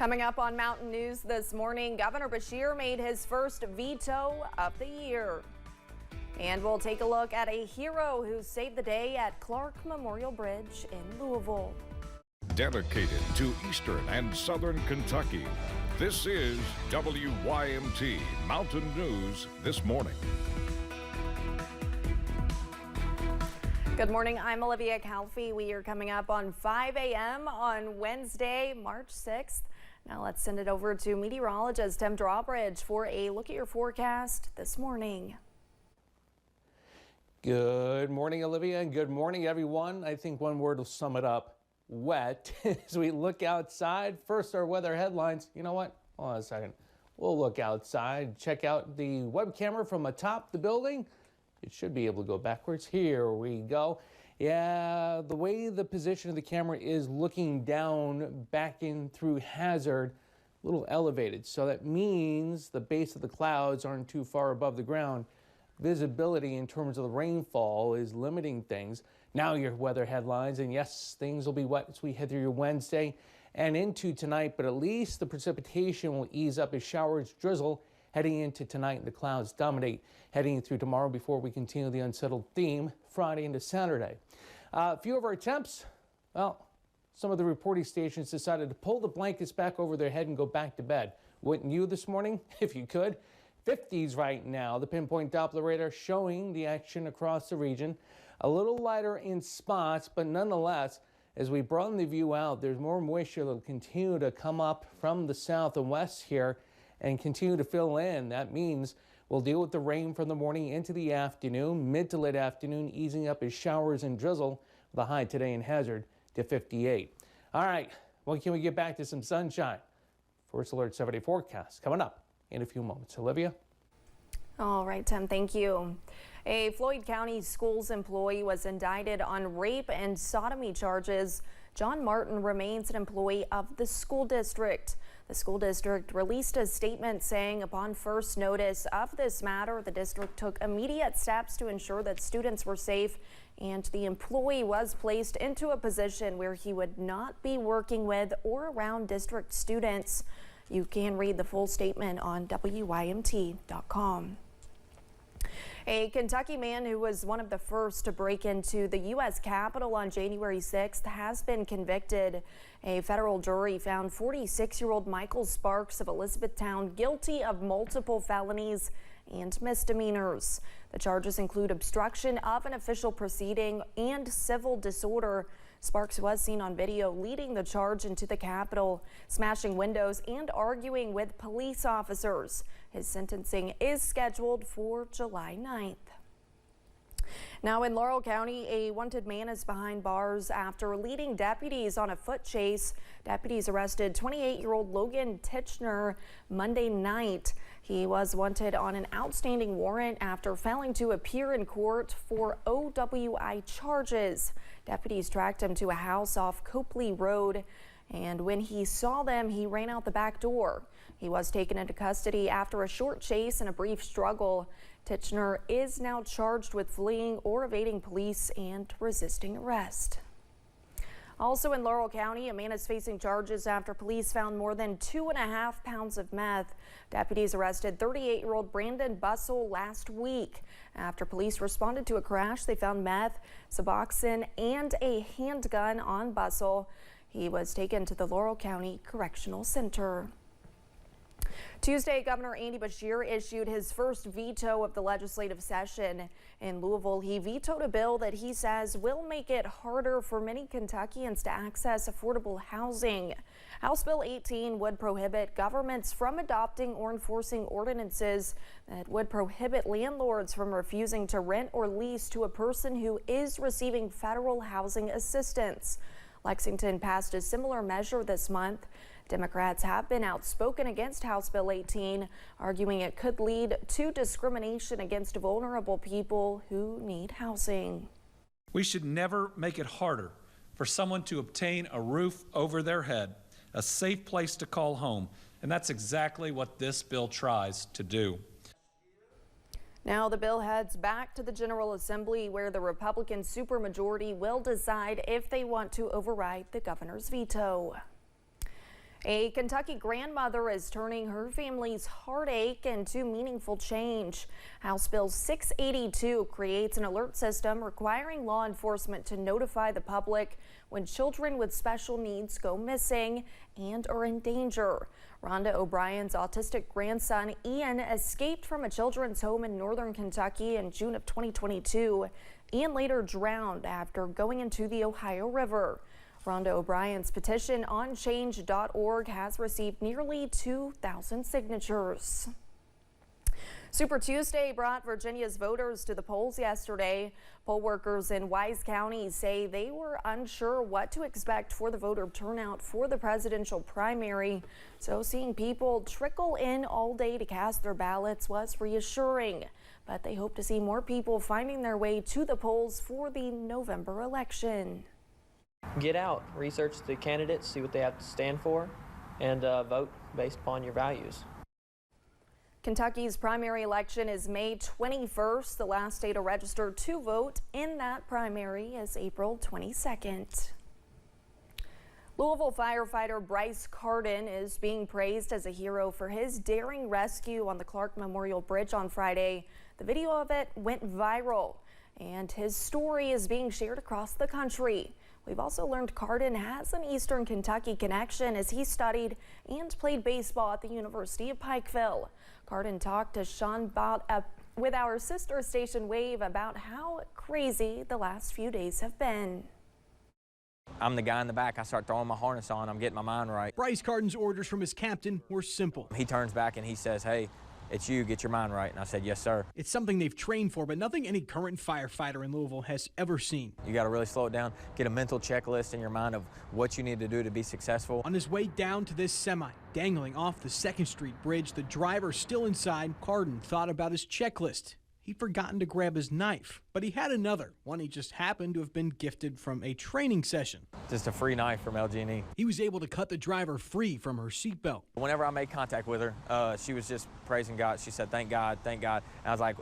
Coming up on Mountain News this morning, Governor Beshear made his first veto of the year. And we'll take a look at a hero who saved the day at Clark Memorial Bridge in Louisville. Dedicated to Eastern and Southern Kentucky, this is WYMT Mountain News This Morning. Good morning, I'm Olivia Calfee. We are coming up on 5 a.m. on Wednesday, March 6th. Now let's send it over to meteorologist Tim Drawbridge for a look at your forecast this morning. Good morning, Olivia, and good morning, everyone. I think one word will sum it up: wet. As we look outside, first our weather headlines. You know what? Hold on a second. We'll look outside, check out the web camera from atop the building. It should be able to go backwards. Here we go. Yeah, the way the position of the camera is looking down back in through Hazard, a little elevated. So that means the base of the clouds aren't too far above the ground. Visibility in terms of the rainfall is limiting things. Now your weather headlines, and yes, things will be wet as we head through your Wednesday and into tonight, but at least the precipitation will ease up as showers drizzle heading into tonight. The clouds dominate heading through tomorrow before we continue the unsettled theme Friday into Saturday. A few of our temps, well, some of the reporting stations decided to pull the blankets back over their head and go back to bed. Wouldn't you this morning, if you could? 50s right now. The pinpoint Doppler radar showing the action across the region. A little lighter in spots, but nonetheless, as we broaden the view out, there's more moisture that will continue to come up from the south and west here and continue to fill in. That means we'll deal with the rain from the morning into the afternoon, mid to late afternoon, easing up as showers and drizzle. The high today in Hazard to 58. All right, when can we get back to some sunshine? First Alert 7-day forecast coming up in a few moments. Olivia? All right, Tim, thank you. A Floyd County Schools employee was indicted on rape and sodomy charges. John Martin remains an employee of the school district. The school district released a statement saying upon first notice of this matter, the district took immediate steps to ensure that students were safe, and the employee was placed into a position where he would not be working with or around district students. You can read the full statement on WYMT.com. A Kentucky man who was one of the first to break into the U.S. Capitol on January 6th has been convicted. A federal jury found 46-year-old Michael Sparks of Elizabethtown guilty of multiple felonies and misdemeanors. The charges include obstruction of an official proceeding and civil disorder. Sparks was seen on video leading the charge into the Capitol, smashing windows and arguing with police officers. His sentencing is scheduled for July 9th. Now in Laurel County, a wanted man is behind bars after leading deputies on a foot chase. Deputies arrested 28-year-old Logan Titchener Monday night. He was wanted on an outstanding warrant after failing to appear in court for OWI charges. Deputies tracked him to a house off Copley Road, and when he saw them, he ran out the back door. He was taken into custody after a short chase and a brief struggle. Titchener is now charged with fleeing or evading police and resisting arrest. Also in Laurel County, a man is facing charges after police found more than 2.5 pounds of meth. Deputies arrested 38-year-old Brandon Bussell last week. After police responded to a crash, they found meth, Suboxone, and a handgun on Bussell. He was taken to the Laurel County Correctional Center. Tuesday, Governor Andy Beshear issued his first veto of the legislative session. In Louisville, he vetoed a bill that he says will make it harder for many Kentuckians to access affordable housing. House Bill 18 would prohibit governments from adopting or enforcing ordinances that would prohibit landlords from refusing to rent or lease to a person who is receiving federal housing assistance. Lexington passed a similar measure this month. Democrats have been outspoken against House Bill 18, arguing it could lead to discrimination against vulnerable people who need housing. We should never make it harder for someone to obtain a roof over their head, a safe place to call home, and that's exactly what this bill tries to do. Now the bill heads back to the General Assembly, where the Republican supermajority will decide if they want to override the governor's veto. A Kentucky grandmother is turning her family's heartache into meaningful change. House Bill 682 creates an alert system requiring law enforcement to notify the public when children with special needs go missing and are in danger. Rhonda O'Brien's autistic grandson Ian escaped from a children's home in northern Kentucky in June of 2022 and later drowned after going into the Ohio River. Rhonda O'Brien's petition on change.org has received nearly 2,000 signatures. Super Tuesday brought Virginia's voters to the polls yesterday. Poll workers in Wise County say they were unsure what to expect for the voter turnout for the presidential primary. So seeing people trickle in all day to cast their ballots was reassuring. But they hope to see more people finding their way to the polls for the November election. Get out, research the candidates, see what they have to stand for, and vote based upon your values. Kentucky's primary election is May 21st. The last day to register to vote in that primary is April 22nd. Louisville firefighter Bryce Carden is being praised as a hero for his daring rescue on the Clark Memorial Bridge on Friday. The video of it went viral, and his story is being shared across the country. We've also learned Carden has an Eastern Kentucky connection as he studied and played baseball at the University of Pikeville. Carden talked to Sean with our sister station Wave about how crazy the last few days have been. I'm the guy in the back. I start throwing my harness on. I'm getting my mind right. Bryce Carden's orders from his captain were simple. He turns back and he says, "Hey, it's you, get your mind right." And I said, "Yes, sir." It's something they've trained for, but nothing any current firefighter in Louisville has ever seen. You got to really slow it down, get a mental checklist in your mind of what you need to do to be successful. On his way down to this semi, dangling off the 2nd Street Bridge, the driver still inside, Carden thought about his checklist. He'd forgotten to grab his knife, but he had another, one he just happened to have been gifted from a training session. Just a free knife from LG&E. He was able to cut the driver free from her seatbelt. Whenever I made contact with her, she was just praising God. She said, "Thank God, thank God." And I was like,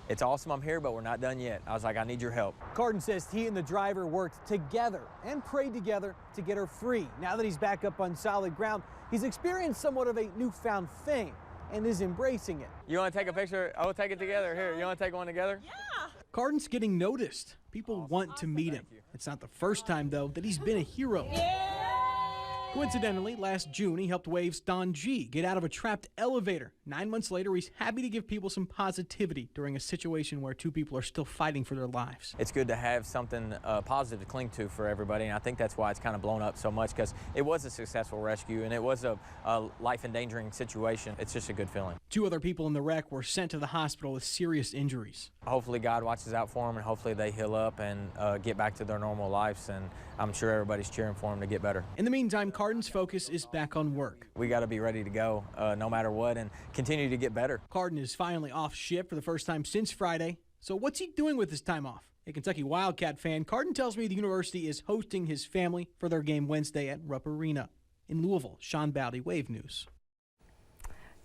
"It's awesome I'm here, but we're not done yet." I was like, "I need your help." Carden says he and the driver worked together and prayed together to get her free. Now that he's back up on solid ground, he's experienced somewhat of a newfound fame and is embracing it. You want to take a picture? Oh, take it together. Here, you want to take one together? Yeah. Carden's getting noticed. People want to meet him. It's not the first time, though, that he's been a hero. Coincidentally, last June, he helped Wave's Don G get out of a trapped elevator. 9 months later, he's happy to give people some positivity during a situation where 2 people are still fighting for their lives. It's good to have something positive to cling to for everybody, and I think that's why it's kind of blown up so much, because it was a successful rescue, and it was a life-endangering situation. It's just a good feeling. 2 other people in the wreck were sent to the hospital with serious injuries. Hopefully God watches out for them, and hopefully they heal up and get back to their normal lives, and I'm sure everybody's cheering for them to get better. In the meantime, Carden's focus is back on work. We got to be ready to go no matter what and continue to get better. Carden is finally off shift for the first time since Friday. So what's he doing with his time off? A Kentucky Wildcat fan, Carden tells me the university is hosting his family for their game Wednesday at Rupp Arena. In Louisville, Sean Bowdy, Wave News.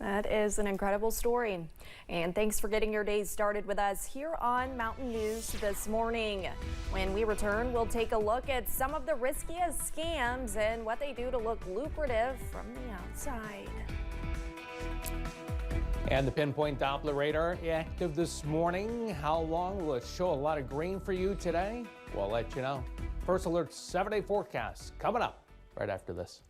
That is an incredible story. And thanks for getting your day started with us here on Mountain News this morning. When we return, we'll take a look at some of the riskiest scams and what they do to look lucrative from the outside. And the pinpoint Doppler radar active this morning. How long will it show a lot of green for you today? We'll let you know. First Alert 7-day forecast coming up right after this.